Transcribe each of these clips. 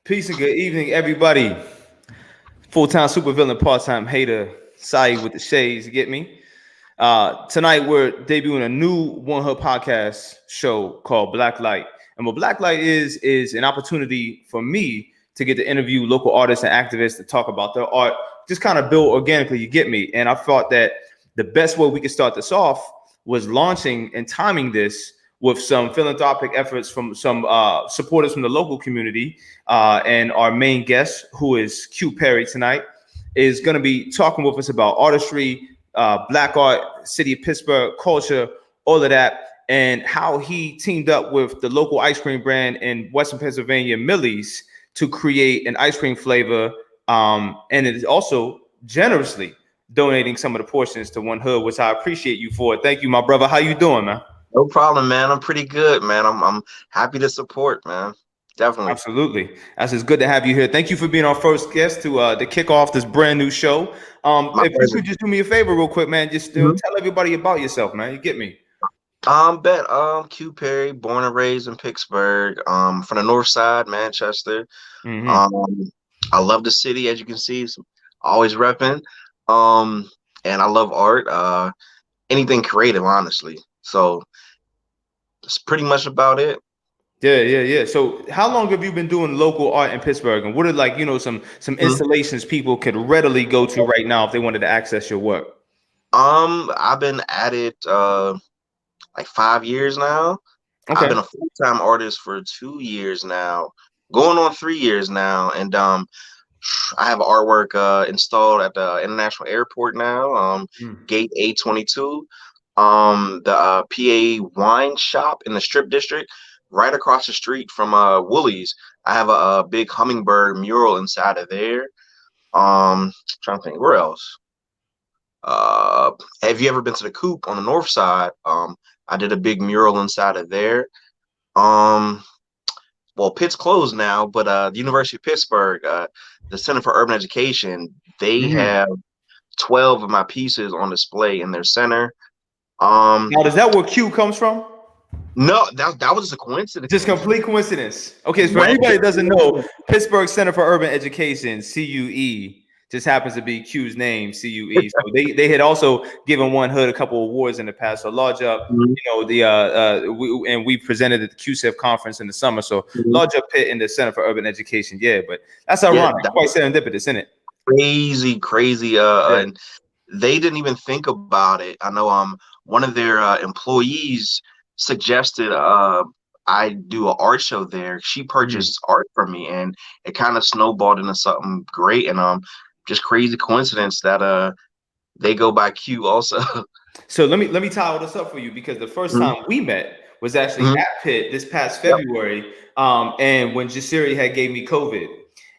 Peace and good evening, everybody. Full-time supervillain, part-time hater, Sai with the shades, you get me? Tonight we're debuting a new One Hood podcast show called Blacklight. And what Blacklight is an opportunity for me to get to interview local artists and activists to talk about their art, just kind of build organically, you get me? And I thought that the best way we could start this off was launching and timing this with some philanthropic efforts from some supporters from the local community. And our main guest, who is Q Perry tonight, is going to be talking with us about artistry, black art, city of Pittsburgh, culture, all of that, and how he teamed up with the local ice cream brand in Western Pennsylvania, Millie's, to create an ice cream flavor. And it is also generously donating some of the portions to One Hood, which I appreciate you for. Thank you, my brother. How you doing, man? No problem, man. I'm pretty good, man. I'm happy to support, man. Definitely. Absolutely. That's just good to have you here. Thank you for being our first guest to kick off this brand new show. If you could just do me a favor real quick, man, just tell everybody about yourself, man. You get me? Q Perry, born and raised in Pittsburgh, from the north side, Manchester. I love the city, as you can see, so always repping. And I love art, anything creative, honestly. So that's pretty much about it. Yeah. So how long have you been doing local art in Pittsburgh? And what are, like, some installations people could readily go to right now if they wanted to access your work? I've been at it like 5 years now. Okay. I've been a full-time artist for 2 years now, going on 3 years now. And I have artwork installed at the international airport now, gate A22. The PA wine shop in the Strip District, right across the street from Woolies. I have a big hummingbird mural inside of there. Trying to think, where else? Have you ever been to the Coop on the north side? I did a big mural inside of there. Well, Pitt's closed now, but the University of Pittsburgh, the Center for Urban Education, they have 12 of my pieces on display in their center. Now, is that where Q comes from? No, that was just a coincidence. Just complete coincidence. Okay, so for anybody that doesn't know, Pittsburgh Center for Urban Education, CUE, just happens to be Q's name, CUE. So they had also given One Hood a couple awards in the past. So large up, we presented at the QCEF conference in the summer. So large up Pitt in the Center for Urban Education. Yeah, but that's ironic. Yeah, quite serendipitous, isn't it? Crazy. And they didn't even think about it. I know one of their employees suggested I do an art show there. She purchased art from me, and it kind of snowballed into something great. And just crazy coincidence that they go by Q also. So let me tie all this up for you, because the first time we met was actually at Pitt this past February, and when Jasiri had gave me COVID.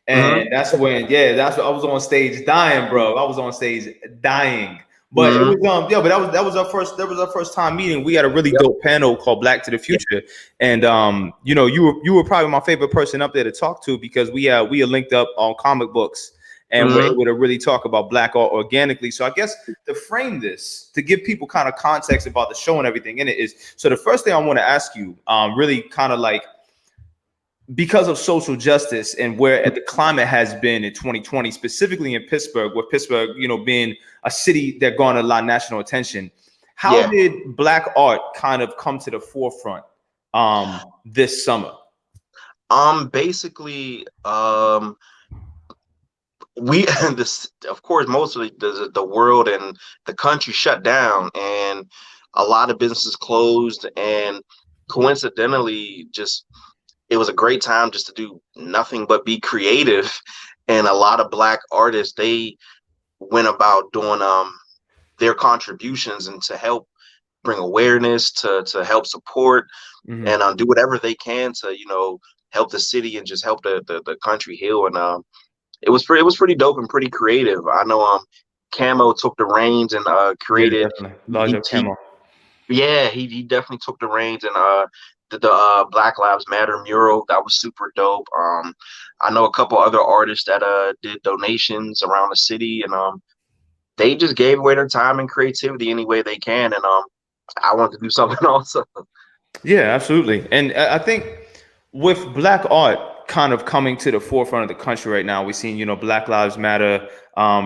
And that's when, that's what I was on stage dying, bro. I was on stage dying. But it was but that was our first time meeting. We had a really dope panel called Black to the Future. And you were probably my favorite person up there to talk to, because we are linked up on comic books, and we're able to really talk about black art organically. So I guess to frame this, to give people kind of context about the show and everything in it, is, so the first thing I want to ask you, really kind of like, because of social justice and where the climate has been in 2020, specifically in Pittsburgh, with Pittsburgh, being a city that garnered a lot of national attention, how did black art kind of come to the forefront this summer? Basically, we of course, most of the world and the country shut down, and a lot of businesses closed, and coincidentally, it was a great time just to do nothing but be creative. And a lot of black artists, they went about doing their contributions and to help bring awareness, to help support, and do whatever they can to help the city and just help the country heal. And it was pretty dope and pretty creative. I know Camo took the reins and created Camo. Yeah, he definitely took the reins and the Black Lives Matter mural. That was super dope. I know a couple other artists that did donations around the city, and they just gave away their time and creativity any way they can. And I wanted to do something also. Yeah, absolutely. And I think with black art, kind of coming to the forefront of the country right now. We've seen, Black Lives Matter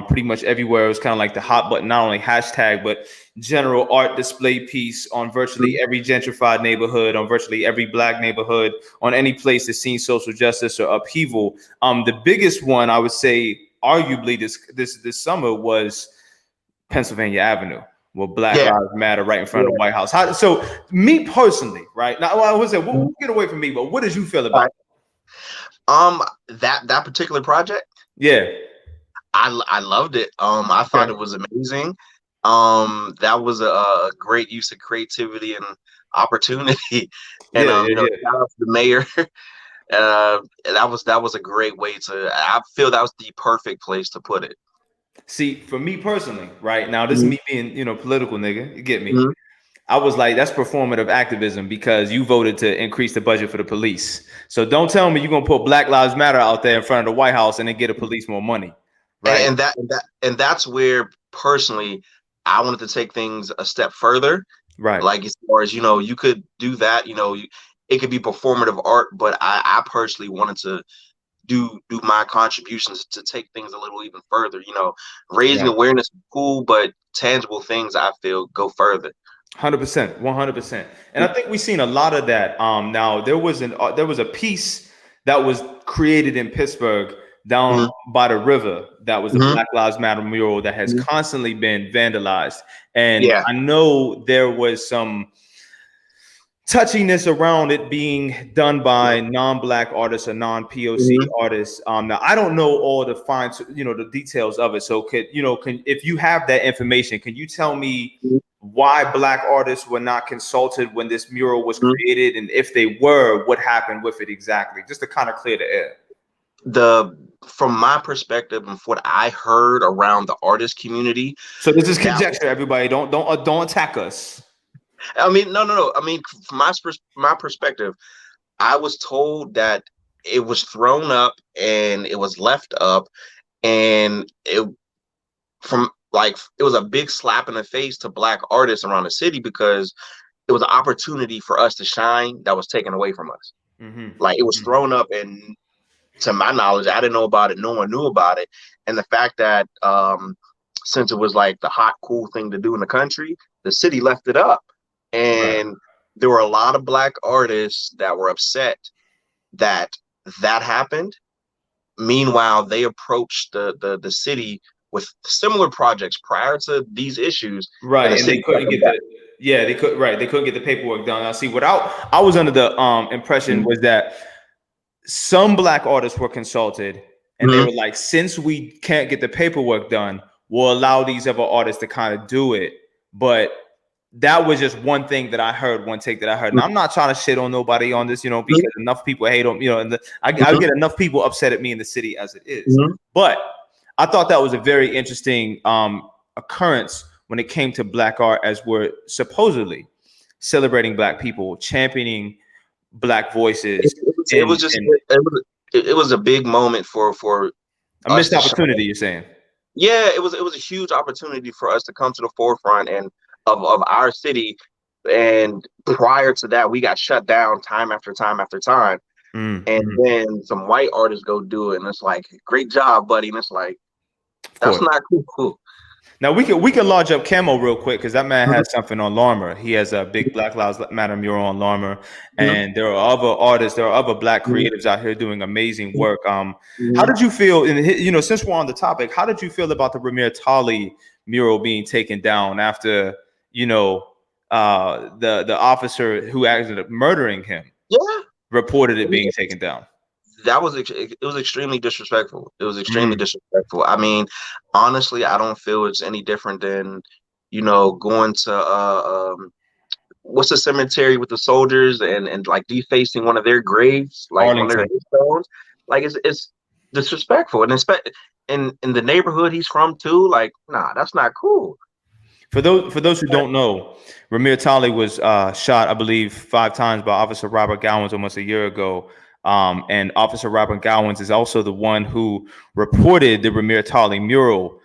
pretty much everywhere. It was kind of like the hot button, not only hashtag, but general art display piece on virtually every gentrified neighborhood, on virtually every Black neighborhood, on any place that's seen social justice or upheaval. The biggest one, I would say, arguably this summer was Pennsylvania Avenue. Well, Black Lives Matter right in front of the White House. So me personally, right now, I was saying, we'll get away from me, but what did you feel about it? That particular project? Yeah. I loved it. I thought it was amazing. That was a great use of creativity and opportunity. And shout out to the mayor. That was a great way I feel that was the perfect place to put it. See, for me personally, right now, this is me being, political nigga, you get me? I was like, that's performative activism because you voted to increase the budget for the police. So don't tell me you're gonna put Black Lives Matter out there in front of the White House and then get the police more money, right? And that's where personally I wanted to take things a step further, right? Like as far as you could do that, it could be performative art, but I personally wanted to do my contributions to take things a little even further. Raising awareness is cool, but tangible things I feel go further. 100%, 100%. And I think we've seen a lot of that. Now there was a piece that was created in Pittsburgh down by the river that was the Black Lives Matter mural that has constantly been vandalized. And I know there was some touchiness around it being done by non-Black artists or non-POC artists. Now I don't know all the fine, the details of it. So if you have that information, can you tell me why Black artists were not consulted when this mural was created, and if they were, what happened with it exactly? Just to kind of clear the air. From my perspective and what I heard around the artist community. So this is conjecture, everybody. Don't attack us. I mean, no. I mean, from my perspective, I was told that it was thrown up and it was left up, and it was a big slap in the face to Black artists around the city because it was an opportunity for us to shine that was taken away from us. Like it was thrown up, and to my knowledge, I didn't know about it. No one knew about it, and the fact that since it was like the hot, cool thing to do in the country, the city left it up. And there were a lot of Black artists that were upset that happened. Meanwhile, they approached the city with similar projects prior to these issues. Right. And they couldn't get they couldn't get the paperwork done. Now see, I was under the impression was that some Black artists were consulted and they were like, since we can't get the paperwork done, we'll allow these other artists to kind of do it. But that was just one thing that I heard, one take that I heard. And I'm not trying to shit on nobody on this, because enough people hate on, and I get enough people upset at me in the city as it is. But I thought that was a very interesting occurrence when it came to Black art, as we're supposedly celebrating Black people, championing Black voices. It was a big moment for a missed opportunity. You're saying? Yeah, it was a huge opportunity for us to come to the forefront and of our city. And prior to that, we got shut down time after time after time. And then some white artists go do it, and it's like, great job, buddy. And it's like, that's not cool. Now we can lodge up Camo real quick because that man has something on Larmer. He has a big Black Lives Matter mural on Larmer, and there are other artists, there are other Black creatives out here doing amazing work. How did you feel? And since we're on the topic, how did you feel about the Ramir Tali mural being taken down after the officer who ended up murdering him reported it being taken down? It was extremely disrespectful. It was extremely disrespectful. I mean, honestly, I don't feel it's any different than, going to what's the cemetery with the soldiers and like defacing one of their graves, like one of their stones. Like it's disrespectful. And in the neighborhood he's from too, like, nah, that's not cool. For those who don't know, Ramir Tali was shot, I believe, 5 times by Officer Robert Gowans almost a year ago. And Officer Robert Gowans is also the one who reported the Ramir Tali mural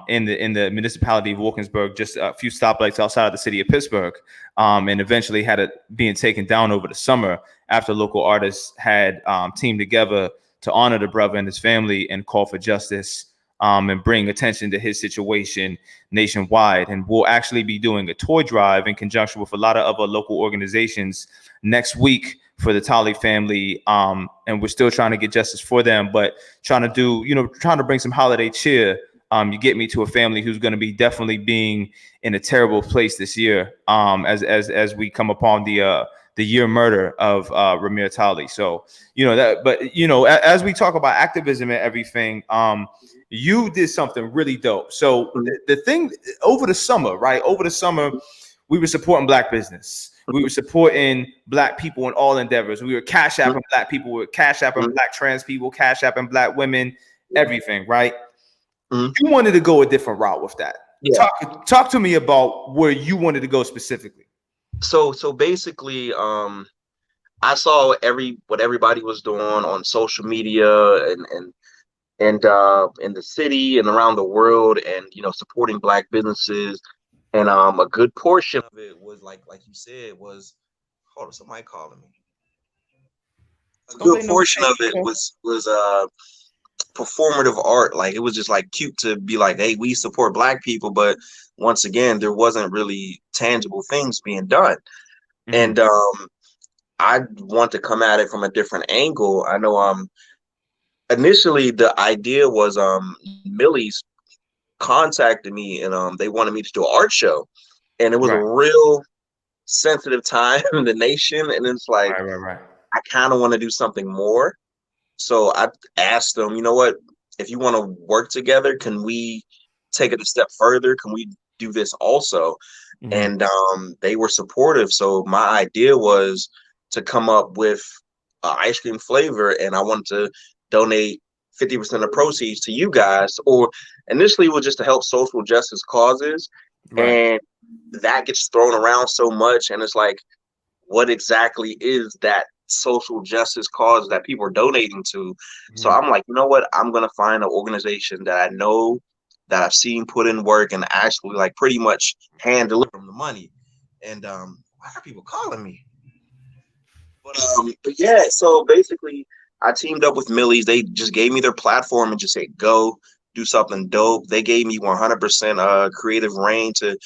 in the municipality of Wilkinsburg, just a few stoplights outside of the city of Pittsburgh, and eventually had it being taken down over the summer after local artists had teamed together to honor the brother and his family and call for justice and bring attention to his situation nationwide. And we'll actually be doing a toy drive in conjunction with a lot of other local organizations next week for the Tali family. And we're still trying to get justice for them, but trying to bring some holiday cheer. You get me, to a family who's going to be definitely being in a terrible place this year, as we come upon the year murder of Ramir Tali. So, as we talk about activism and everything, you did something really dope. So the thing over the summer, we were supporting Black business. We were supporting Black people in all endeavors. We were cash apping Black people. We were cash apping Black trans people, cash apping Black women, everything, right? You wanted to go a different route with that. Yeah. Talk to me about where you wanted to go specifically. So basically, I saw what everybody was doing on social media and in the city and around the world, and supporting Black businesses. And a good portion of it was like you said was, hold on, somebody calling me. A good portion of it was performative art. Like, it was just like cute to be like, hey, we support Black people, but once again, there wasn't really tangible things being done. And I want to come at it from a different angle. I know initially the idea was Millie's contacted me, and they wanted me to do an art show, and it was a real sensitive time in the nation, and it's like, I kind of want to do something more. So I asked them, you know what, if you want to work together, can we take it a step further? Can we do this also? And they were supportive. So my idea was to come up with ice cream flavor, and I wanted to donate 50% of proceeds to you guys, or initially it was just to help social justice causes. And that gets thrown around so much, and it's like, what exactly is that social justice cause that people are donating to? So I'm like, you know what, I'm gonna find an organization that I know, that I've seen put in work, and actually like pretty much hand deliver them the money. And why are people calling me? But yeah, so basically I teamed up with Millie's. They just gave me their platform and just said, go do something dope. They gave me 100% creative reign to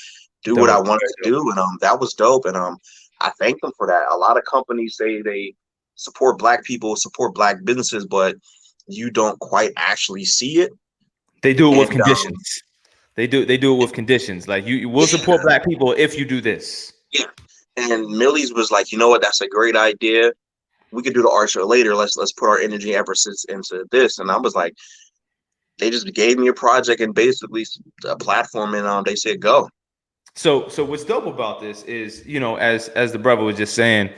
do what I wanted to do, and that was dope. And I thank them for that. A lot of companies say they support Black people, support Black businesses, but you don't quite actually see it. They do it with conditions. They do it with conditions. Like, you will support Black people if you do this. Yeah. And Millie's was like, you know what, that's a great idea. We could do the art show later. Let's put our energy efforts into this. And I was like, they just gave me a project and basically a platform, and they said go. So what's dope about this is, as the brother was just saying,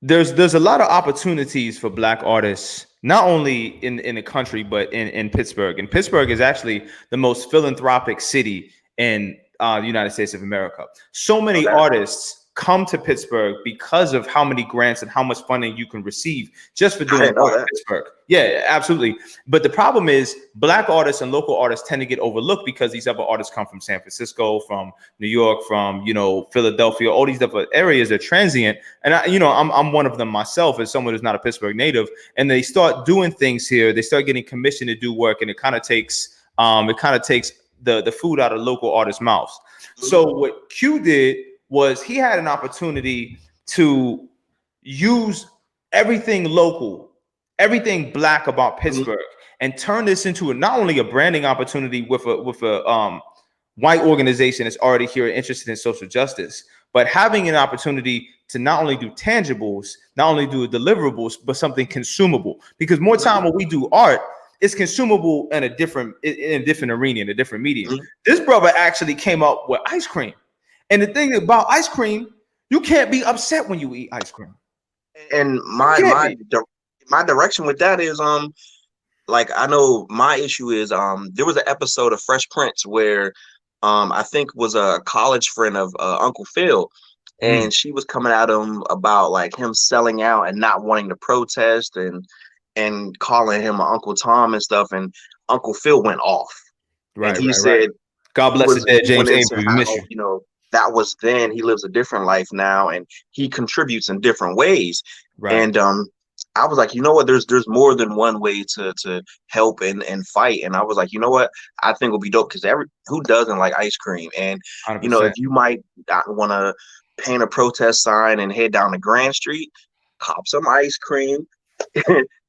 there's a lot of opportunities for Black artists, not only in the country, but in Pittsburgh. And Pittsburgh is actually the most philanthropic city in the United States of America. So many artists come to Pittsburgh because of how many grants and how much funding you can receive just for doing art in Pittsburgh. Yeah, absolutely. But the problem is, Black artists and local artists tend to get overlooked because these other artists come from San Francisco, from New York, from Philadelphia. All these different areas are transient, and I'm one of them myself, as someone who's not a Pittsburgh native. And they start doing things here. They start getting commissioned to do work, and it kind of takes the food out of local artists' mouths. So what Q did was, he had an opportunity to use everything local, everything Black about Pittsburgh, and turn this into not only a branding opportunity with a white organization that's already here interested in social justice, but having an opportunity to not only do tangibles, not only do deliverables, but something consumable. Because more time when we do art, it's consumable in a different arena, in a different medium. This brother actually came up with ice cream. And the thing about ice cream, you can't be upset when you eat ice cream. And my direction with that is, like, I know my issue is, there was an episode of Fresh Prince where I think was a college friend of Uncle Phil, and she was coming at him about like him selling out and not wanting to protest, and calling him Uncle Tom and stuff. And Uncle Phil went off. And he said, God bless the dead James Avery. We miss you. that was then. He lives a different life now, and he contributes in different ways. Right. And I was like, you know what? There's more than one way to help and fight. And I was like, you know what? I think it'll be dope because who doesn't like ice cream? And 100%. if you might want to paint a protest sign and head down to Grand Street, cop some ice cream.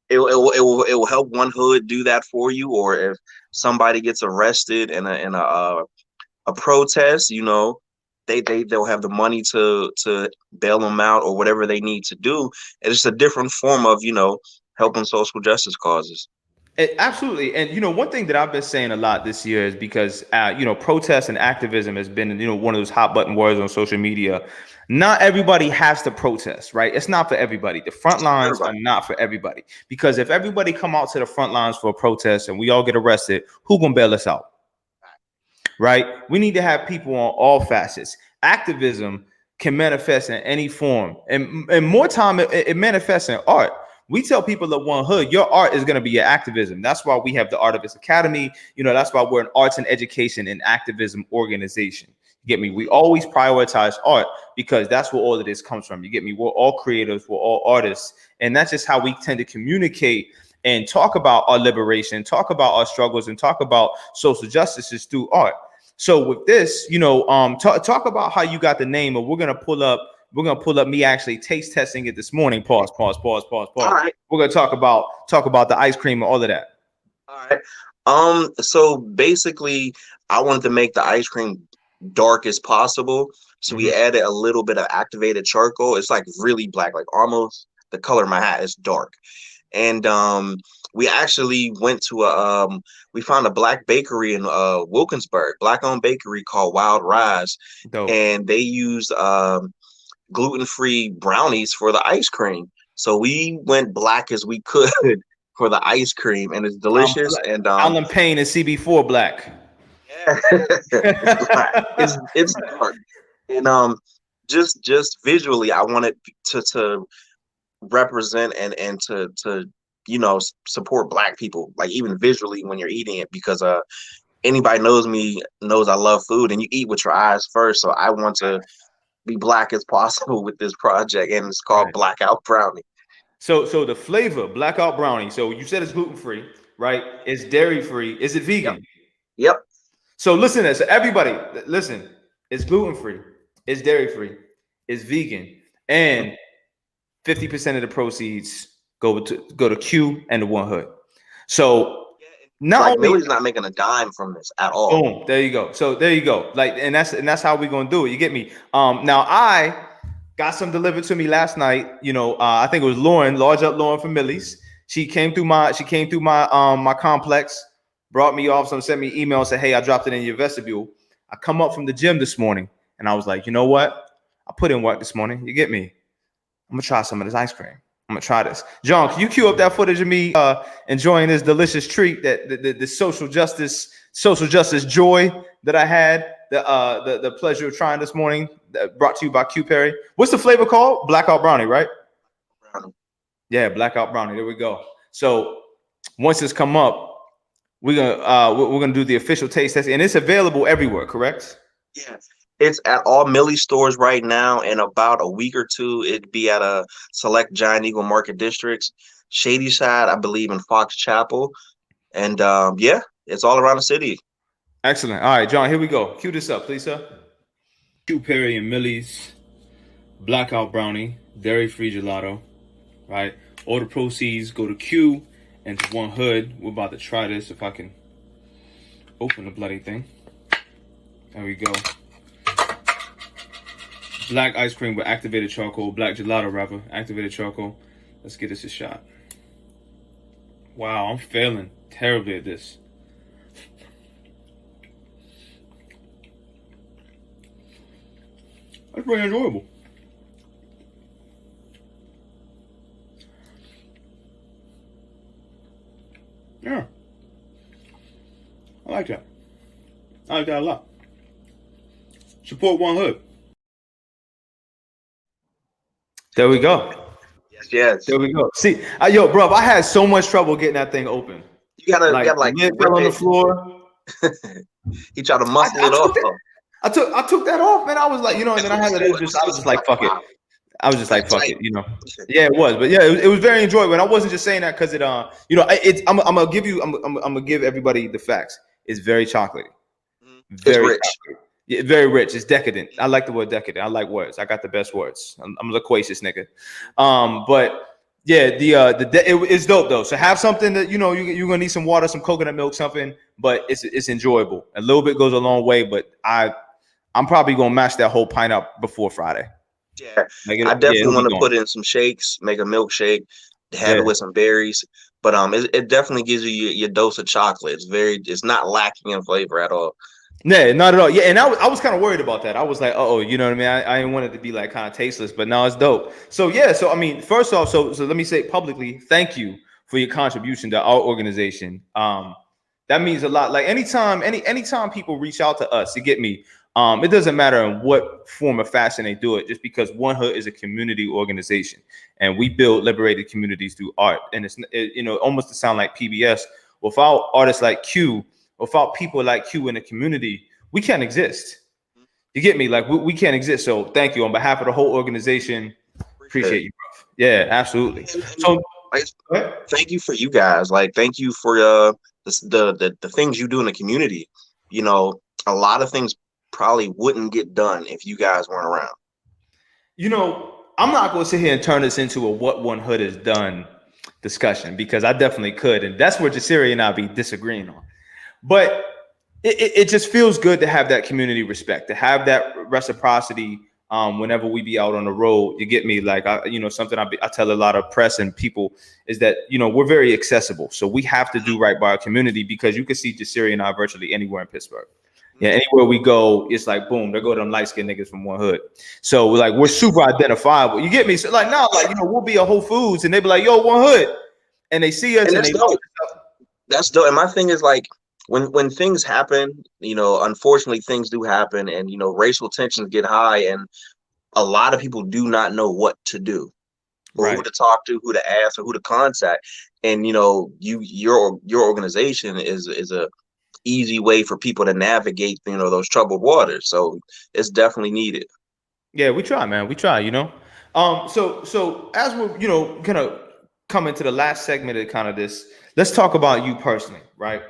it will help one hood do that for you. Or if somebody gets arrested in a protest, they'll have the money to bail them out or whatever they need to do. And it's a different form of helping social justice causes. Absolutely. And one thing that I've been saying a lot this year is because protest and activism has been one of those hot button words on social media. Not everybody has to protest, right? It's not for everybody. The front lines are not for everybody, because if everybody come out to the front lines for a protest and we all get arrested, who gonna bail us out? Right? We need to have people on all facets. Activism can manifest in any form, and more time it manifests in art. We tell people at One Hood, your art is going to be your activism. That's why we have the Artivist Academy. That's why we're an arts and education and activism organization. You get me? We always prioritize art because that's where all of this comes from. You get me? We're all creators, we're all artists, and that's just how we tend to communicate and talk about our liberation, talk about our struggles, and talk about social justices through art. So with this, talk about how you got the name, and we're gonna pull up me actually taste testing it this morning. Pause. All right. We're gonna talk about the ice cream and all of that. All right. So basically, I wanted to make the ice cream dark as possible. So we added a little bit of activated charcoal. It's like really black, like almost the color of my hat is dark. And we actually went to we found a black bakery in Wilkinsburg, black-owned bakery called Wild Rise. Dope. And they used gluten-free brownies for the ice cream. So we went black as we could for the ice cream, and it's delicious. And Alan Payne and CB4 black. Yeah, it's black. It's dark. And just visually, I wanted to represent and to support black people, like even visually when you're eating it, because anybody knows me knows I love food, and you eat with your eyes first. So I want to be black as possible with this project, and it's called Blackout Brownie. So the flavor Blackout Brownie. So you said it's gluten free, right? It's dairy free. Is it vegan? Yep. So listen to this. So everybody, listen. It's gluten free. It's dairy free. It's vegan, and 50% of the proceeds go to Q and the One Hood. So not only Millie's not making a dime from this at all. Boom, there you go. So there you go. Like, and that's how we're gonna do it. You get me? Now I got some delivered to me last night. I think it was Lauren, Large Up Lauren from Millie's. She came through my my complex, brought me off some, sent me email, said, hey, I dropped it in your vestibule. I come up from the gym this morning and I was like, you know what? I put in work this morning. You get me? I'm gonna try some of this ice cream. I'm gonna try this. John, can you cue up that footage of me enjoying this delicious treat, that the social justice joy that I had, the pleasure of trying this morning, brought to you by Q Perry. What's the flavor called? Blackout Brownie, right? Brownie. Yeah, Blackout Brownie. There we go. So once it's come up, we're gonna do the official taste test, and it's available everywhere, correct? Yes. It's at all Millie stores right now. In about a week or two, it'd be at a select Giant Eagle Market districts, Shady Side, I believe, in Fox Chapel, and yeah, it's all around the city. Excellent. All right, John, here we go. Cue this up, please, sir. Q Perry and Millie's Blackout Brownie, dairy-free gelato. Right. All the proceeds go to Q and to One Hood. We're about to try this. If I can open the bloody thing. There we go. Black ice cream with activated charcoal. Black gelato wrapper, activated charcoal. Let's get this a shot. Wow, I'm failing terribly at this. That's pretty enjoyable. Yeah. I like that. I like that a lot. Support One Hood. There we go. Yes. There we go. See, yo, bro, I had so much trouble getting that thing open. You gotta like lid fell on the floor. He tried to muscle it off. I took that off, man. I was like, you know, and then I had it. I was just like, fuck it. I was just like, fuck it, you know. Yeah, it was, but yeah, it was very enjoyable. And I wasn't just saying that because it, you know, I'm gonna give everybody the facts. It's very chocolatey, very rich. chocolatey. Yeah, very rich. It's decadent. I like the word decadent. I like words. I got the best words. I'm a loquacious nigga. But yeah, it's dope though. So have something that you know you're gonna need some water, some coconut milk, something. But it's enjoyable. A little bit goes a long way. But I'm probably gonna mash that whole pint up before Friday. Yeah, I definitely want to put in some shakes, make a milkshake, have it with some berries. But it definitely gives you your dose of chocolate. It's not lacking in flavor at all. No, not at all. Yeah, and I was kind of worried about that. I was like, oh, you know what I mean? I didn't want it to be like kind of tasteless, but now it's dope. So yeah, so I mean, first off, so let me say publicly, thank you for your contribution to our organization. That means a lot. Like anytime people reach out to us, you get me. It doesn't matter in what form or fashion they do it, just because One Hood is a community organization and we build liberated communities through art. And you know, almost to sound like PBS, without artists like Q, without people like Q in the community, we can't exist. You get me? Like we can't exist. So thank you on behalf of the whole organization. Appreciate you, bro. Yeah, absolutely. So thank you for you guys. Like, thank you for the things you do in the community. You know, a lot of things probably wouldn't get done if you guys weren't around. You know, I'm not going to sit here and turn this into a what One Hood has done discussion, because I definitely could. And that's where Jasiri and I be disagreeing on. But it just feels good to have that community respect, to have that reciprocity whenever we be out on the road. You get me? Like, something I tell a lot of press and people is that, you know, we're very accessible. So we have to do right by our community, because you can see Jasiri and I virtually anywhere in Pittsburgh. Yeah, anywhere we go, it's like boom, there go them light skinned niggas from One Hood. So we're super identifiable. You get me? So like now, like, you know, we'll be at Whole Foods and they be like, yo, One Hood, and they see us and that's dope. That's dope. And my thing is, like, when things happen, you know, unfortunately things do happen, and you know, racial tensions get high, and a lot of people do not know what to do, or who to talk to, who to ask, or who to contact. And you know, your organization is a easy way for people to navigate, you know, those troubled waters. So it's definitely needed. Yeah, we try, man. We try, you know. So as we're, you know, gonna come into the last segment of kind of this, let's talk about you personally, right?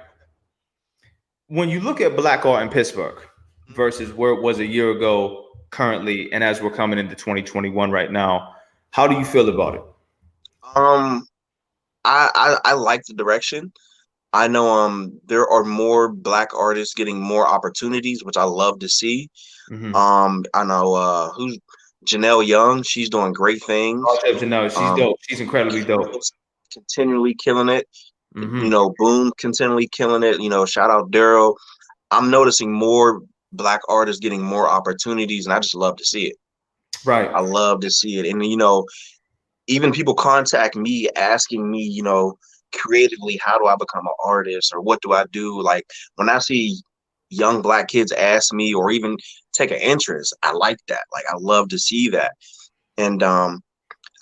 When you look at Black art in Pittsburgh versus where it was a year ago currently, and as we're coming into 2021 right now, how do you feel about it? I like the direction. I know there are more Black artists getting more opportunities, which I love to see. I know who's Janelle Young, she's doing great things. Janelle, she's dope. She's incredibly dope. Continually killing it. You know, Boom continually killing it. You know, shout out Daryl. I'm noticing more Black artists getting more opportunities, and I just love to see it. Right. I love to see it. And you know, even people contact me asking me, you know, creatively, how do I become an artist, or what do I do? Like, when I see young Black kids ask me or even take an interest, I like that. Like, I love to see that. And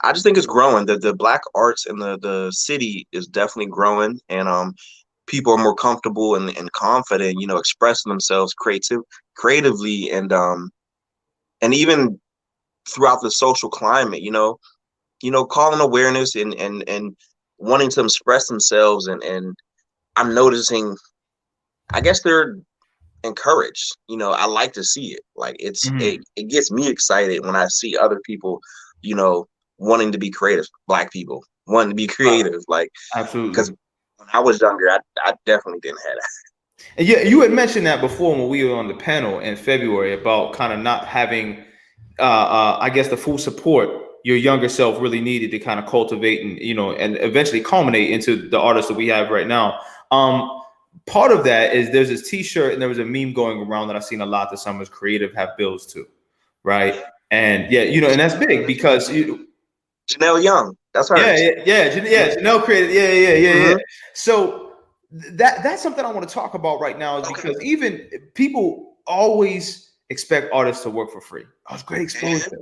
I just think it's growing. The Black arts in the city is definitely growing, and people are more comfortable and confident, you know, expressing themselves creatively, and even throughout the social climate, you know, calling awareness and wanting to express themselves, and I'm noticing, I guess they're encouraged. You know, I like to see it. Like, it gets me excited when I see other people, you know, wanting to be creative. Black people wanting to be creative. Like, absolutely. Because when I was younger, I definitely didn't have that. And yeah, you had mentioned that before when we were on the panel in February about kind of not having, I guess, the full support your younger self really needed to kind of cultivate and, you know, and eventually culminate into the artists that we have right now. Part of that is there's this T-shirt and there was a meme going around that I've seen a lot that some is creative have bills too, right? And yeah, you know, and that's big because Janelle Young, that's her. Yeah. Janelle created, yeah. So that's something I want to talk about right now, is because even people always expect artists to work for free. Oh, it's great exposure.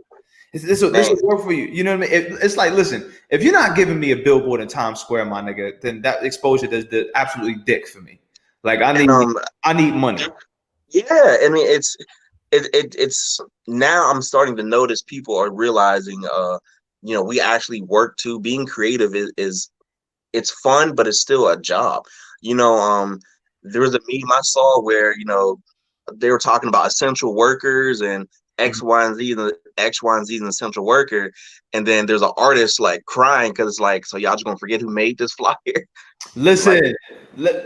This will work for you. You know what I mean? It's like, listen, if you're not giving me a billboard in Times Square, my nigga, then that exposure does the absolutely dick for me. Like, I need money. Yeah, I mean, it's now I'm starting to notice people are realizing, we actually work too. Being creative is it's fun, but it's still a job. You know, there was a meme I saw where, they were talking about essential workers and X, Mhm. Y, and Z, and the X, Y, and Z is an essential worker. And then there's an artist like crying because it's like, so y'all just gonna forget who made this flyer? Like, Listen,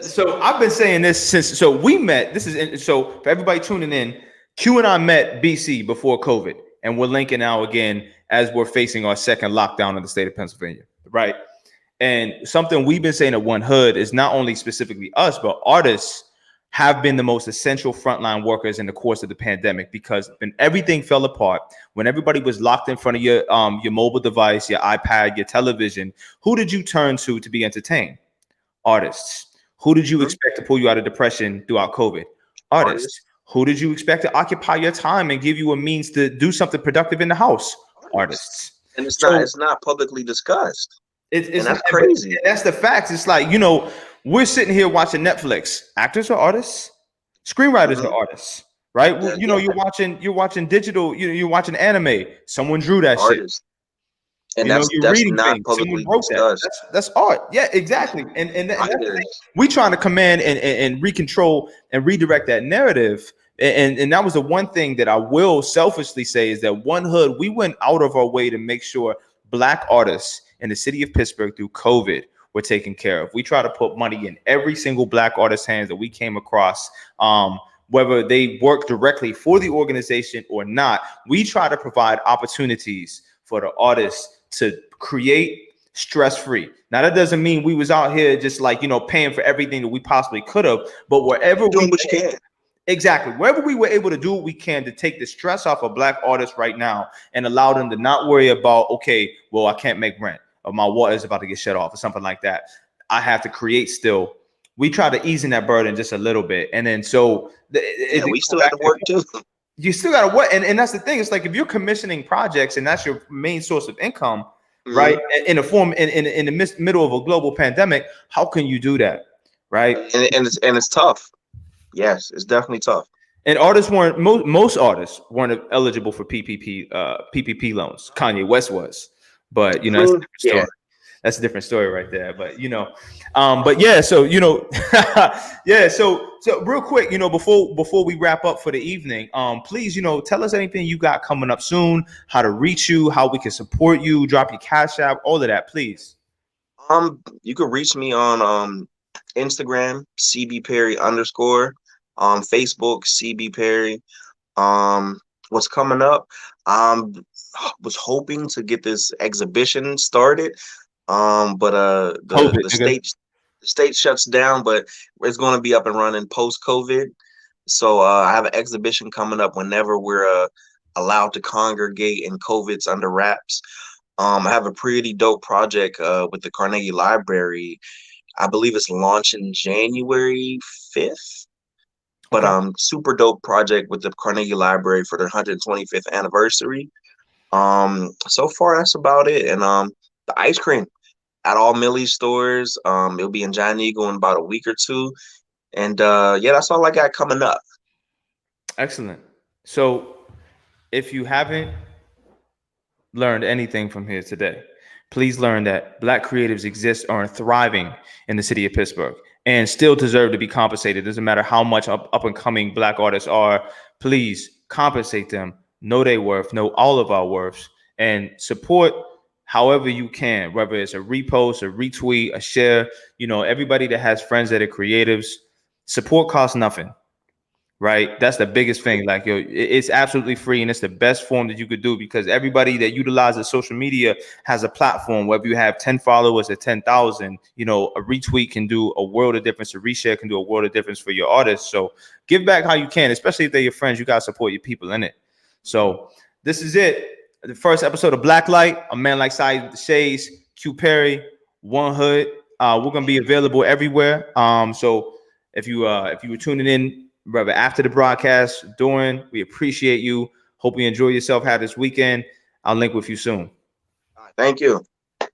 so I've been saying this since so we met. So for everybody tuning in, Q and I met BC before COVID, and we're linking now again as we're facing our second lockdown in the state of Pennsylvania, right? And something we've been saying at One Hood is not only specifically us, but artists have been the most essential frontline workers in the course of the pandemic, because when everything fell apart, when everybody was locked in front of your mobile device, your iPad, your television, who did you turn to be entertained? Artists. Who did you mhm, expect to pull you out of depression throughout COVID? Artists. artists, Who did you expect to occupy your time and give you a means to do something productive in the house? artists. Artists. And it's not So it's not publicly discussed. it's And not, that's but crazy. that's the facts. It's like, we're sitting here watching Netflix. Actors are artists, screenwriters are Hmm. artists, right? Well, Yeah, you're watching digital, you're watching anime. Someone drew that shit. artists. And that's You're that's reading not things. Someone publicly wrote that. discussed. That's art. Yeah, exactly. And that's the thing. Writers. We trying to command and recontrol and redirect that narrative. And that was the one thing that I will selfishly say is that One Hood, we went out of our way to make sure Black artists in the city of Pittsburgh through COVID were taken care of. We try to put money in every single Black artist's hands that we came across. Whether they work directly for the organization or not, we try to provide opportunities for the artists to create stress-free. Now that doesn't mean we was out here just like, paying for everything that we possibly could have, but wherever You're we doing what you can. exactly, wherever we were able to do what we can to take the stress off of Black artists right now and allow them to not worry about, okay, well, I can't make rent or my water is about to get shut off or something like that. I have to create still. We try to ease in that burden just a little bit. And then so Yeah, we still have to work too. you still got to work. And that's the thing. It's like if you're commissioning projects and that's your main source of income, right? Hmm. In a form in the middle of a global pandemic, how can you do that, right? And it's tough. Yes, it's definitely tough. And artists weren't most artists weren't eligible for PPP loans. Kanye West was, but I that's a mean, different yeah. story. That's a different story right there. But but yeah. So yeah. So real quick, before we wrap up for the evening, please, tell us anything you got coming up soon, how to reach you, how we can support you, drop your cash app, all of that, please. You can reach me on Instagram, CB Perry _, Facebook, CB Perry. What's coming up? Um, was hoping to get this exhibition started. But COVID, the nigga. state shuts down, but it's going to be up and running post COVID. So I have an exhibition coming up whenever we're allowed to congregate and COVID's under wraps. I have a pretty dope project with the Carnegie Library. I believe it's launching January 5th. But Okay. super dope project with the Carnegie Library for their 125th anniversary. So far that's about it. And the ice cream at all Millie's stores. It'll be in Giant Eagle in about a week or two. And yeah, that's all I got coming up. Excellent. So if you haven't learned anything from here today, please learn that Black creatives exist, are thriving in the city of Pittsburgh, and still deserve to be compensated. Doesn't matter how much up and coming Black artists are. Please compensate them. Know their worth. Know all of our worths, and support however you can. Whether it's a repost, a retweet, a share. Everybody that has friends that are creatives. Support costs nothing. Right, that's the biggest thing. Like, it's absolutely free, and it's the best form that you could do, because everybody that utilizes social media has a platform. Whether you have 10 followers or 10,000, a retweet can do a world of difference. A reshare can do a world of difference for your artists. So give back how you can, especially if they're your friends. You got to support your people in it. So this is it, the first episode of Blacklight, a man like Sai with the shades, Q Perry, One Hood. We're gonna be available everywhere. So if you were tuning in, brother, after the broadcast, during, we appreciate you. Hope you enjoy yourself. Have this weekend. I'll link with you soon. Thank you,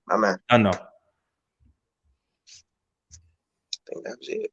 my man. I know. I think that was it.